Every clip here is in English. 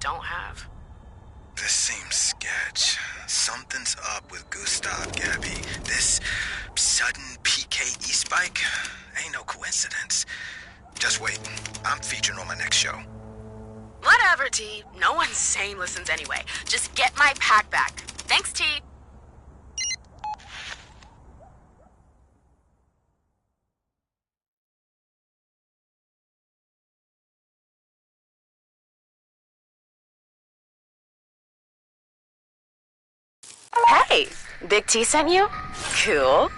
don't have? This seems sketch. Something's up with Gustav, Gabby. This sudden PKE spike ain't no coincidence. Just wait. I'm featuring on my next show. Whatever, T. No one sane listens anyway. Just get my pack back. Thanks, T. Hey, Big T sent you? Cool.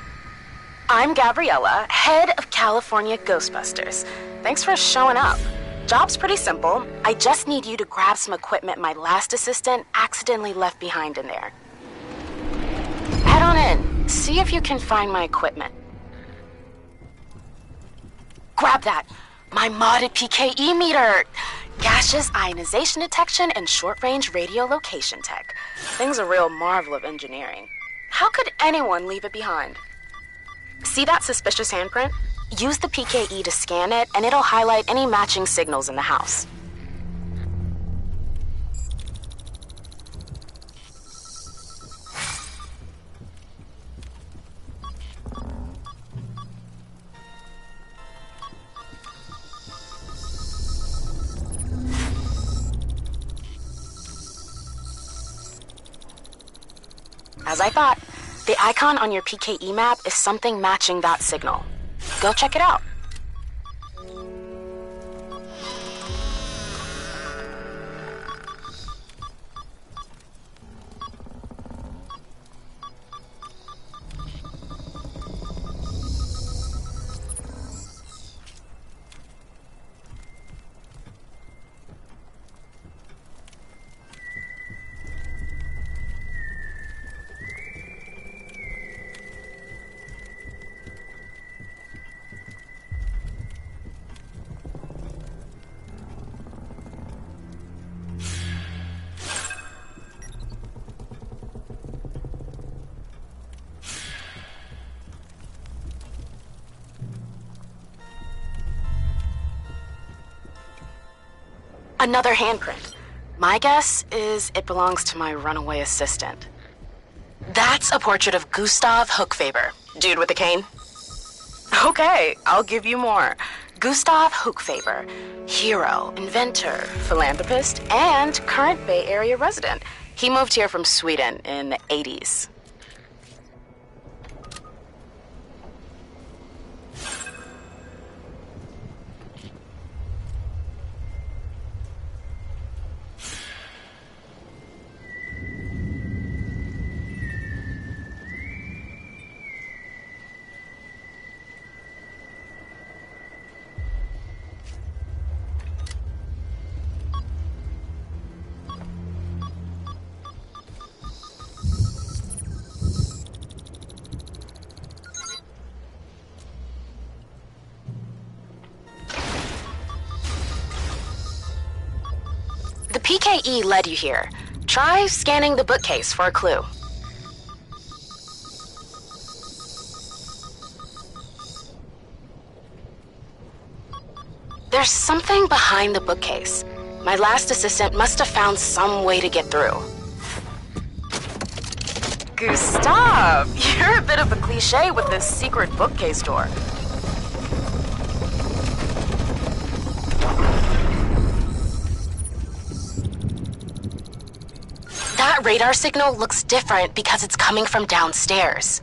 I'm Gabriella, head of California Ghostbusters. Thanks for showing up. Job's pretty simple. I just need you to grab some equipment my last assistant accidentally left behind in there. Head on in. See if you can find my equipment. Grab that. My modded PKE meter. Gaseous ionization detection and short-range radio location tech. Thing's a real marvel of engineering. How could anyone leave it behind? See that suspicious handprint? Use the PKE to scan it, and it'll highlight any matching signals in the house. As I thought, the icon on your PKE map is something matching that signal. Go check it out. Another handprint. My guess is it belongs to my runaway assistant. That's a portrait of Gustav Hookfaber, dude with the cane. Okay, I'll give you more. Gustav Hookfaber, hero, inventor, philanthropist, and current Bay Area resident. He moved here from Sweden in the 80s. The PKE led you here. Try scanning the bookcase for a clue. There's something behind the bookcase. My last assistant must have found some way to get through. Gustav, you're a bit of a cliche with this secret bookcase door. That radar signal looks different because it's coming from downstairs.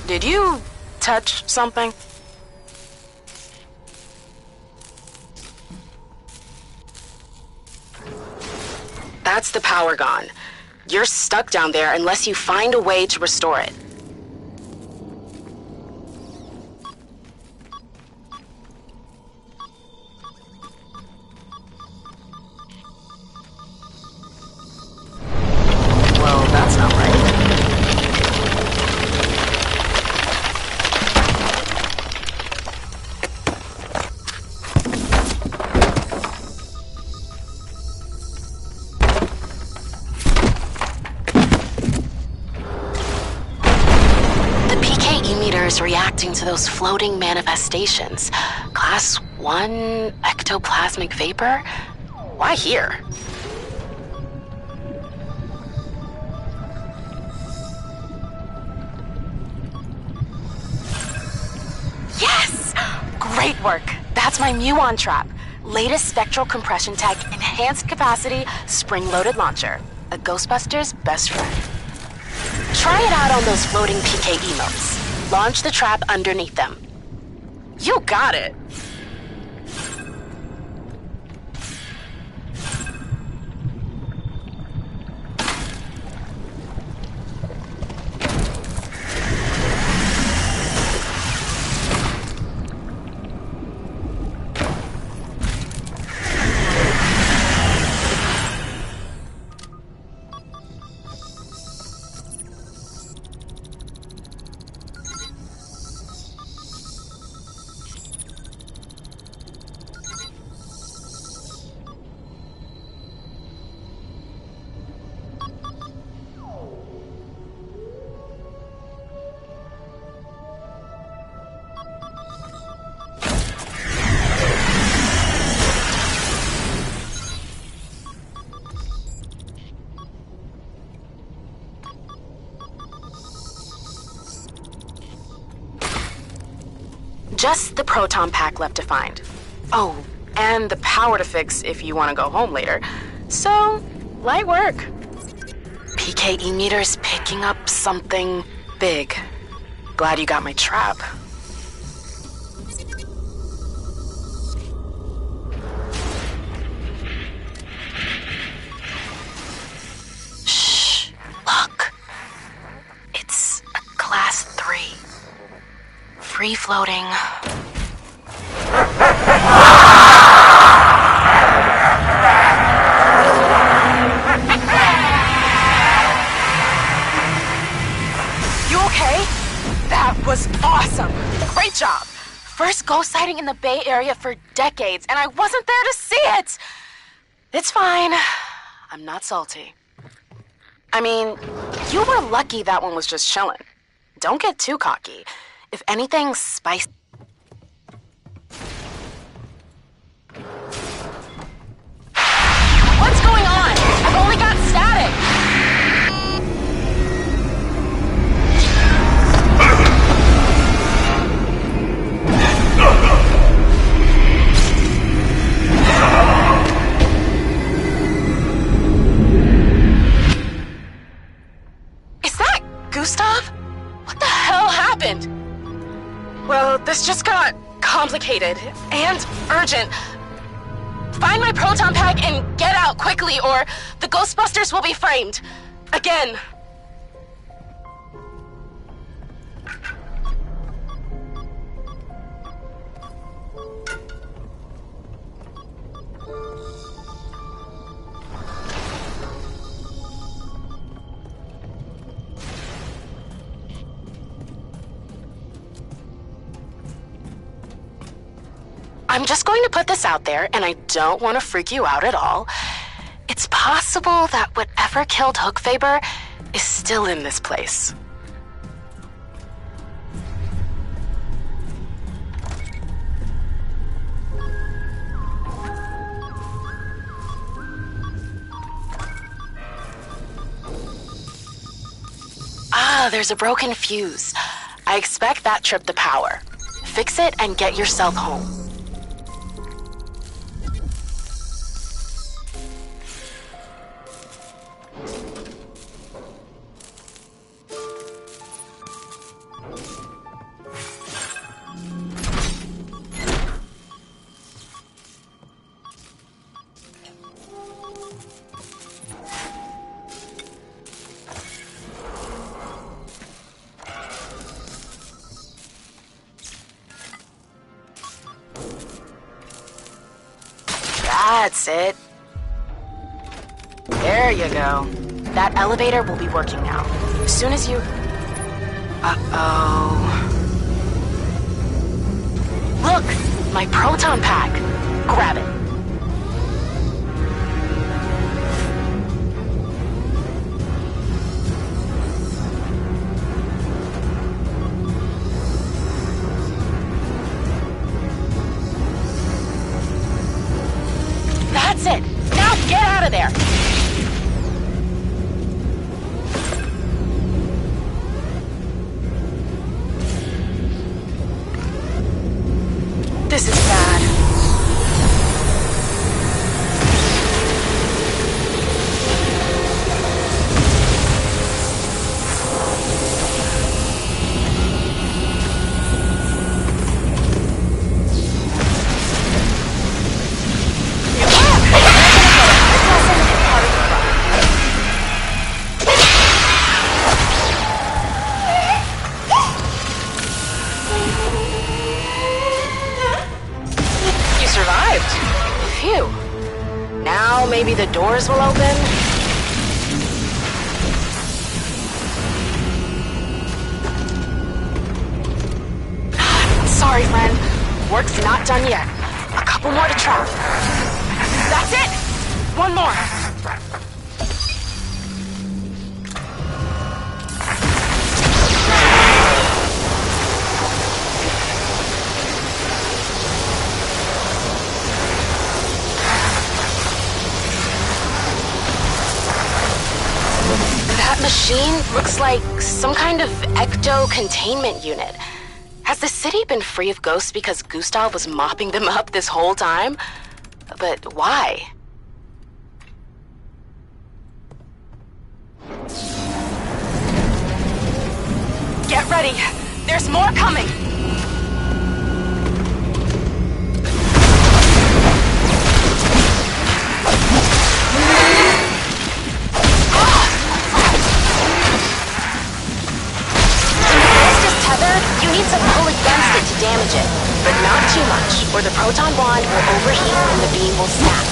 Did you touch something? That's the power gone. You're stuck down there unless you find a way to restore it. Well, that's not right. monsters reacting to those floating manifestations. Class 1 ectoplasmic vapor? Why here? Yes! Great work. That's my muon trap. Latest spectral compression tech, enhanced capacity, spring-loaded launcher. A Ghostbuster's best friend. Try it out on those floating PKE motes. Launch the trap underneath them. You got it! Just the proton pack left to find. Oh, and the power to fix if you want to go home later. So, light work. PKE meter's picking up something big. Glad you got my trap. Shh, look. It's a class 3. Free floating. You okay? That was awesome. Great job. First ghost sighting in the Bay Area for decades, and I wasn't there to see it. It's fine. I'm not salty. I mean, you were lucky that one was just chilling. Don't get too cocky. If anything, spicy. What's going on? I've only got static. Is that Gustav? What the hell happened? Well, this just got complicated and urgent. Find my proton pack and get out quickly, or the Ghostbusters will be framed. Again. I'm just going to put this out there, and I don't want to freak you out at all. It's possible that whatever killed Hookfaber is still in this place. Ah, there's a broken fuse. I expect that tripped the power. Fix it and get yourself home. That's it. There you go. That elevator will be working now. As soon as you... Uh-oh. Look! My proton pack! Grab it. of there! This is bad. Maybe the doors will open? Sorry, friend. Work's not done yet. A couple more to trap. That's it! One more. Machine looks like some kind of ecto-containment unit. Has the city been free of ghosts because Gustav was mopping them up this whole time? But why? Get ready! There's more coming! You need to pull against it to damage it, but not too much, or the proton bond will overheat and the beam will snap.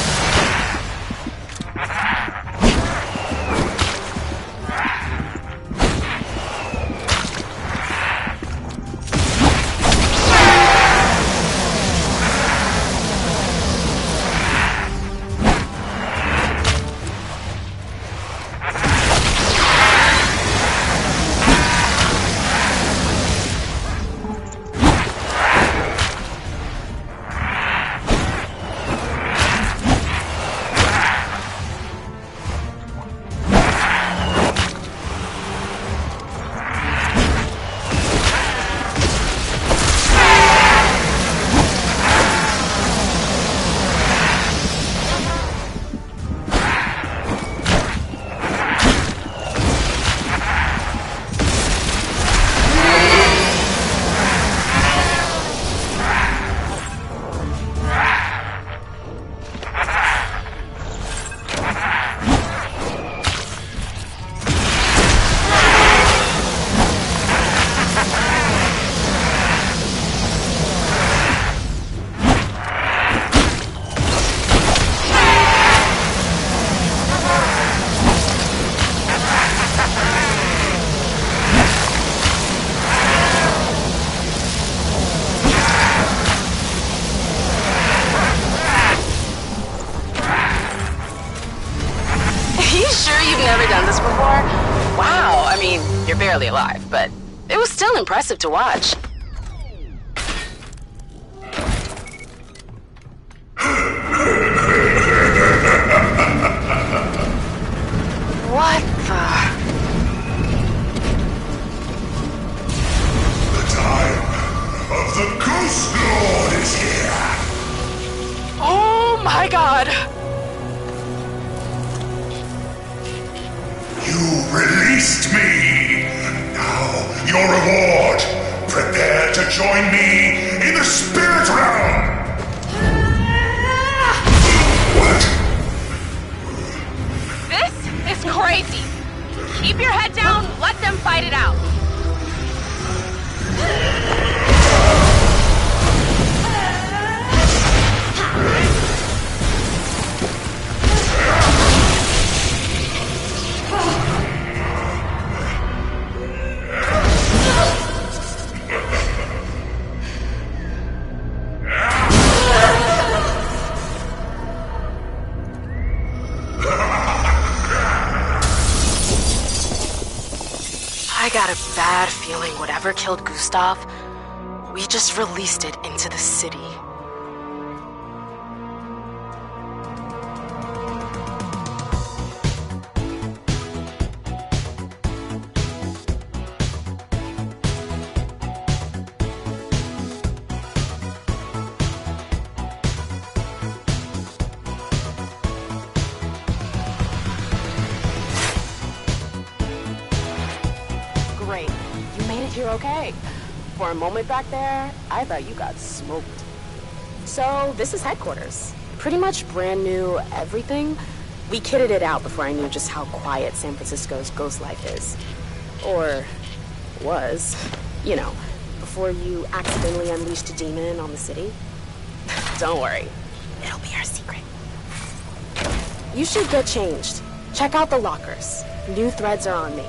You're barely alive, but it was still impressive to watch. What the? The time of the Ghost Lord is here! Oh my god! You released me! Now, your reward! Prepare to join me in the spirit realm! What? This is crazy! Keep your head down, let them fight it out! I got a bad feeling whatever killed Gustav, we just released it into the city. You're okay. For a moment back there, I thought you got smoked. So, this is headquarters. Pretty much brand new everything. We kitted it out before I knew just how quiet San Francisco's ghost life is. Or was. You know, before you accidentally unleashed a demon on the city. Don't worry. It'll be our secret. You should get changed. Check out the lockers. New threads are on me.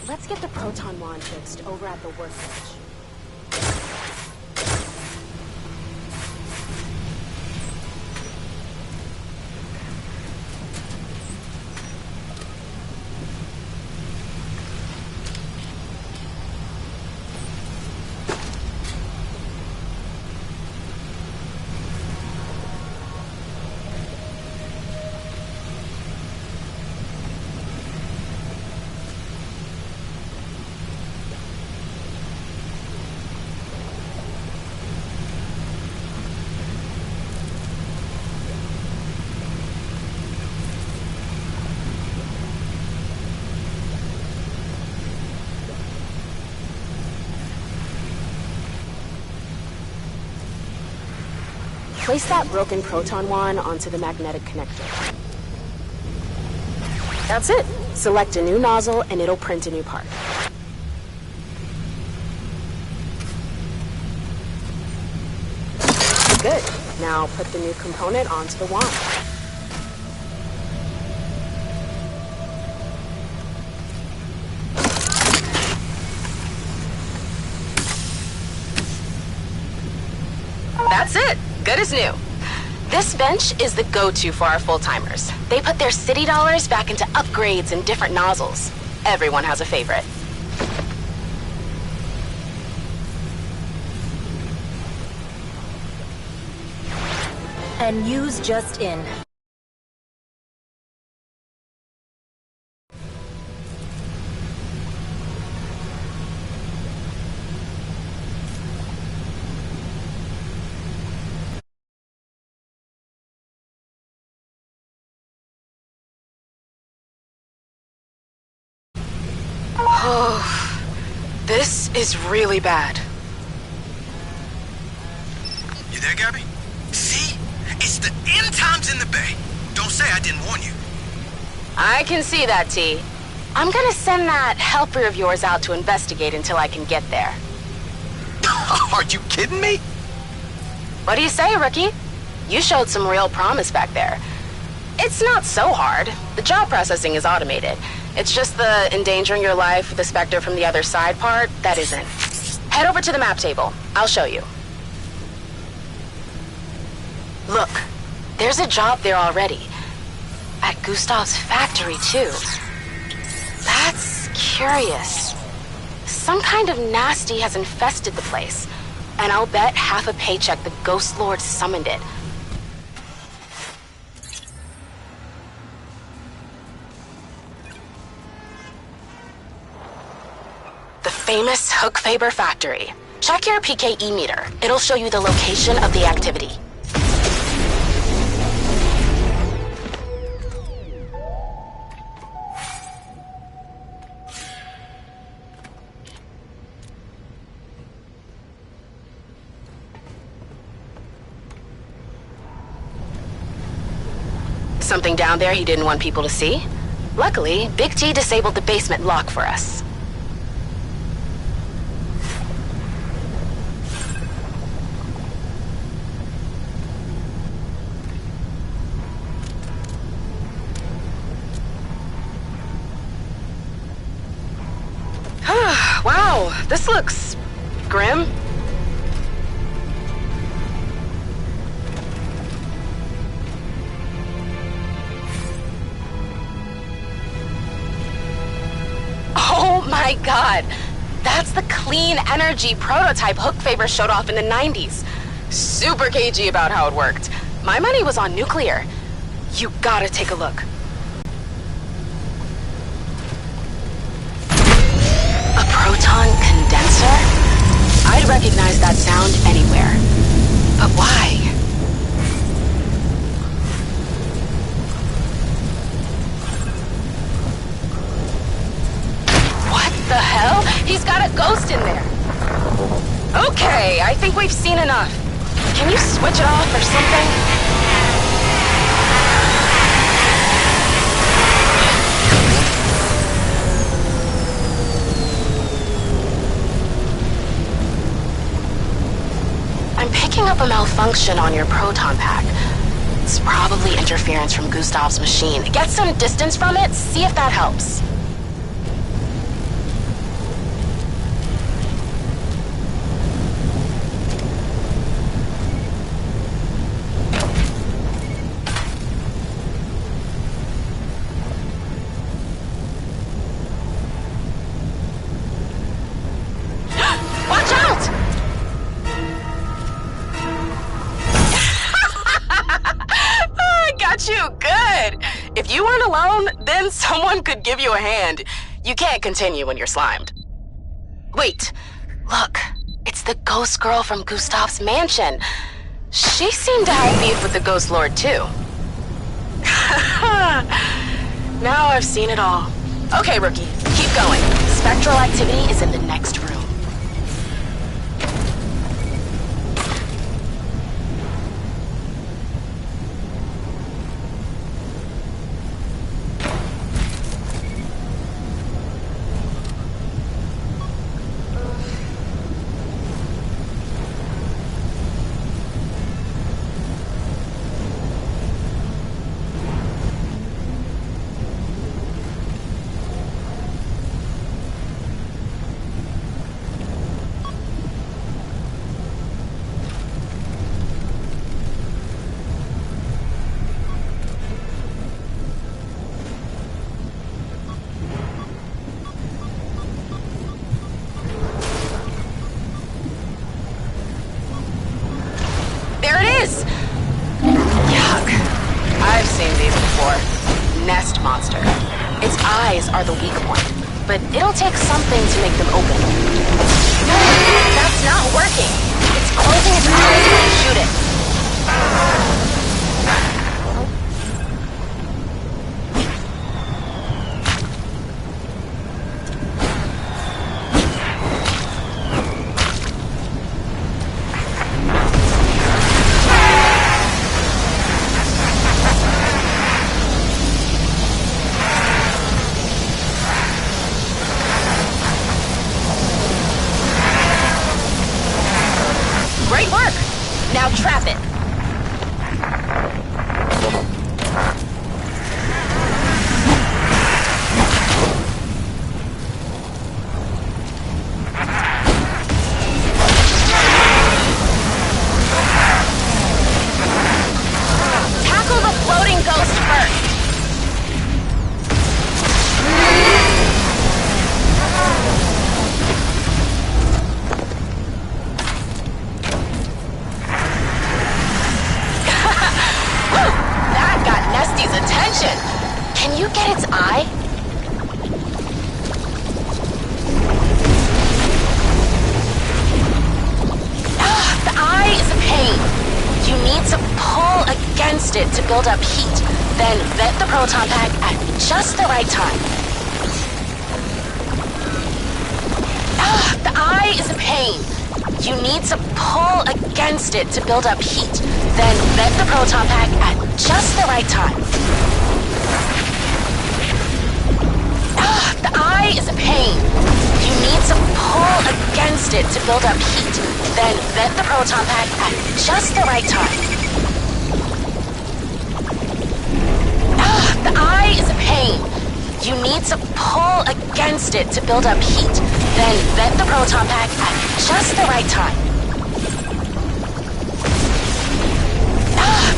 Let's get the proton wand fixed over at the workbench. Place that broken proton wand onto the magnetic connector. That's it. Select a new nozzle and it'll print a new part. Good. Now put the new component onto the wand. That's it. Good as new. This bench is the go-to for our full-timers. They put their city dollars back into upgrades and different nozzles. Everyone has a favorite. And news just in. Oh, this is really bad. You there, Gabby? See? It's the end times in the bay. Don't say I didn't warn you. I can see that, T. I'm gonna send that helper of yours out to investigate until I can get there. Are you kidding me? What do you say, rookie? You showed some real promise back there. It's not so hard. The job processing is automated. It's just the endangering your life with the Spectre from the other side part that isn't. Head over to the map table. I'll show you. Look, there's a job there already. At Gustav's factory, too. That's curious. Some kind of nasty has infested the place. And I'll bet half a paycheck the Ghost Lord summoned it. The famous Hookfaber factory. Check your PKE meter. It'll show you the location of the activity. something down there he didn't want people to see. Luckily, Big T disabled the basement lock for us. Wow, this looks grim. Oh my god! That's the clean energy prototype Hookfaber showed off in the 90s. Super cagey about how it worked. My money was on nuclear. You gotta take a look. A proton condenser? I'd recognize that sound anywhere. But why? What the hell? He's got a ghost in there. Okay, I think we've seen enough. Can you switch it off or something? I'm picking up a malfunction on your proton pack. It's probably interference from Gustav's machine. Get some distance from it, see if that helps. Watch out! I got you good. If you weren't alone, then someone could give you a hand. You can't continue when you're slimed. Wait, look. It's the ghost girl from Gustav's mansion. She seemed to have beef with the Ghost Lord, too. Now I've seen it all. Okay, rookie, keep going. Spectral activity is in the next room. Nest monster. Its eyes are the weak point, but it'll take something to make them open. That's not working. It's closing its eyes when you shoot it. Great work! Now trap it. Tackle the floating ghost first. Attention! Can you get its eye? The eye is a pain. You need to pull against it to build up heat, then vent the proton pack at just the right time. The eye is a pain. You need to pull against it to build up heat. Then vent the proton pack at just the right time. The eye is a pain. You need to pull against it to build up heat. Then vent the proton pack at just the right time. The eye is a pain. You need to pull against it to build up heat. Then vent the proton pack at just the right time.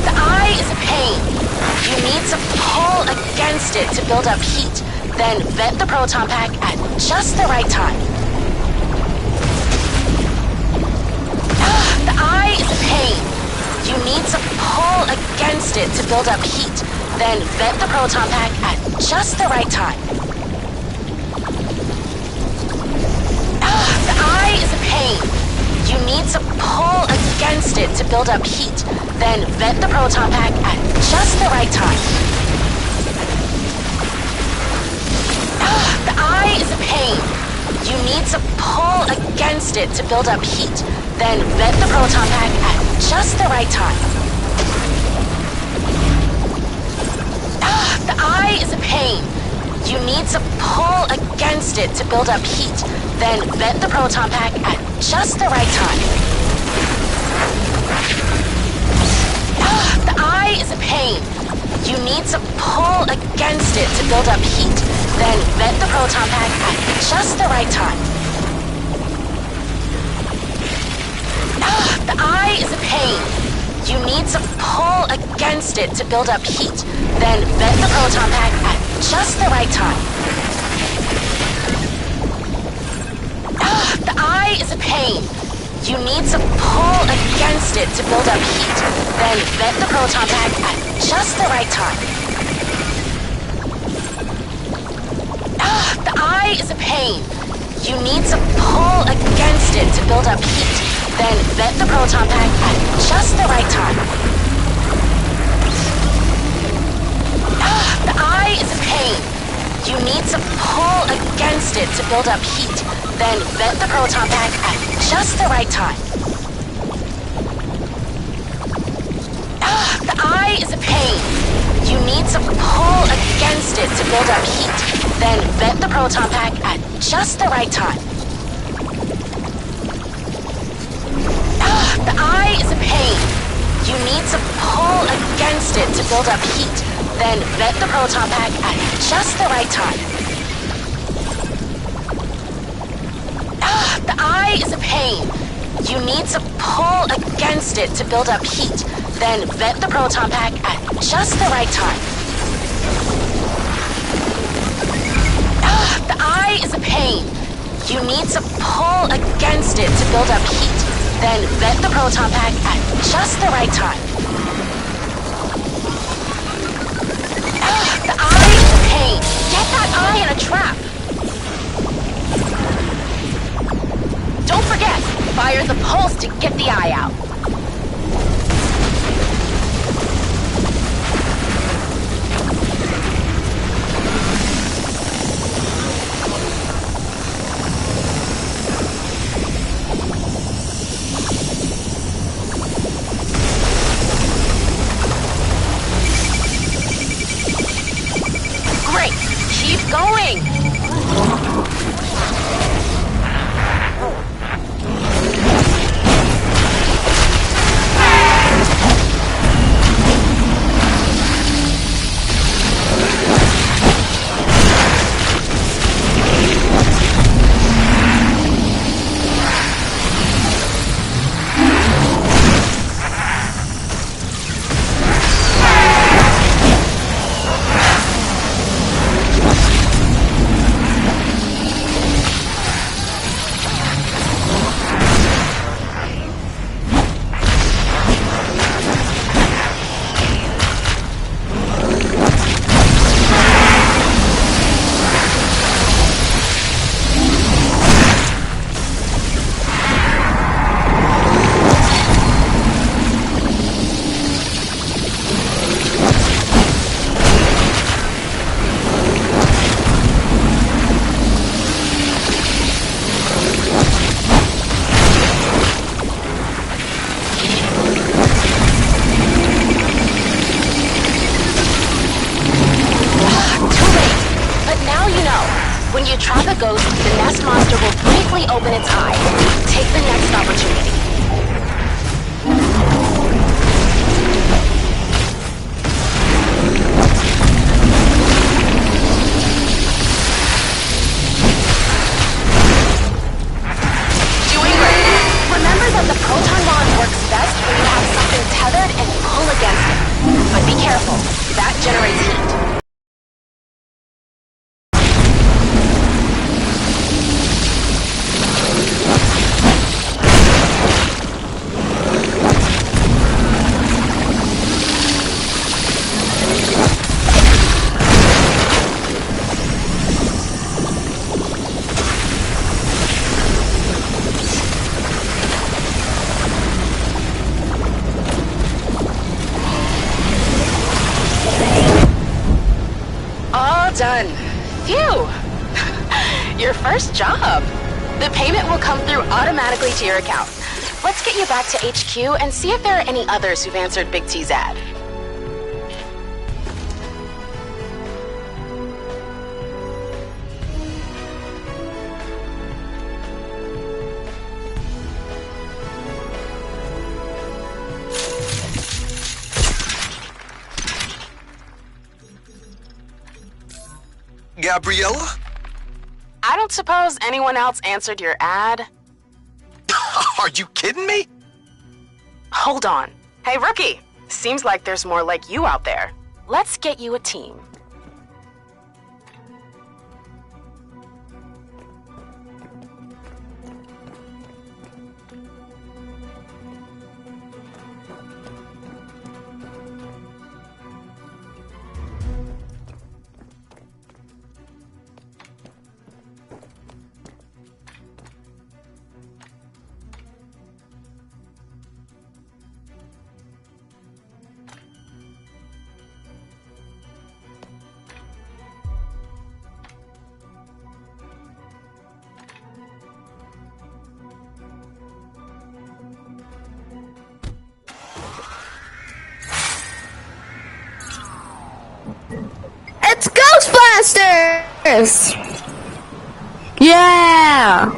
The eye is a pain. You need to pull against it to build up heat. Then vent the proton pack at just the right time. The eye is a pain. You need to pull against it to build up heat. Then vent the proton pack at just the right time. The eye is a pain. You need to pull against it to build up heat. Then vent the proton pack at just the right time. The eye is a pain. You need to pull against it to build up heat. Then vent the proton pack at just the right time. The eye is a pain. You need to pull against it to build up heat. Then vent the proton pack at just the right time. The eye is a pain. You need to pull against it to build up heat. Then vent the proton pack at just the right time. The eye is a pain. You need to pull against it to build up heat. Then vent the proton pack at just the right time. The eye is a pain. You need to pull against it to build up heat. Then vent the proton pack at just the right time. The eye is a pain. You need to pull against it to build up heat. Then vent the proton pack at just the right time. The eye is a pain. You need to pull against it to build up heat. Then vent the proton pack at just the right time. The eye is a pain. You need to pull against it to build up heat. Then vent the proton pack at just the right time. The eye is a pain. You need to pull against it to build up heat. Then vent the proton pack at just the right time. The eye is a pain. You need to pull against it to build up heat. Then vent the proton pack at just the right time. The eye is a pain. You need to pull against it to build up heat. Then vent the proton pack at just the right time. The eye is a pain. Get that eye in a trap. Don't forget, fire the pulse to get the eye out. Great! Keep going! monster will briefly open its eye. Take the next opportunity. Doing great. Remember that the proton wand works best when you have something tethered and pull against it. But be careful, that generates heat. Done. Phew! Your first job. The payment will come through automatically to your account. Let's get you back to HQ and see if there are any others who've answered Big T's ad. Gabriella? I don't suppose anyone else answered your ad? Are you kidding me? Hold on. Hey, rookie! Seems like there's more like you out there. Let's get you a team. It's Ghostbusters! Yeah!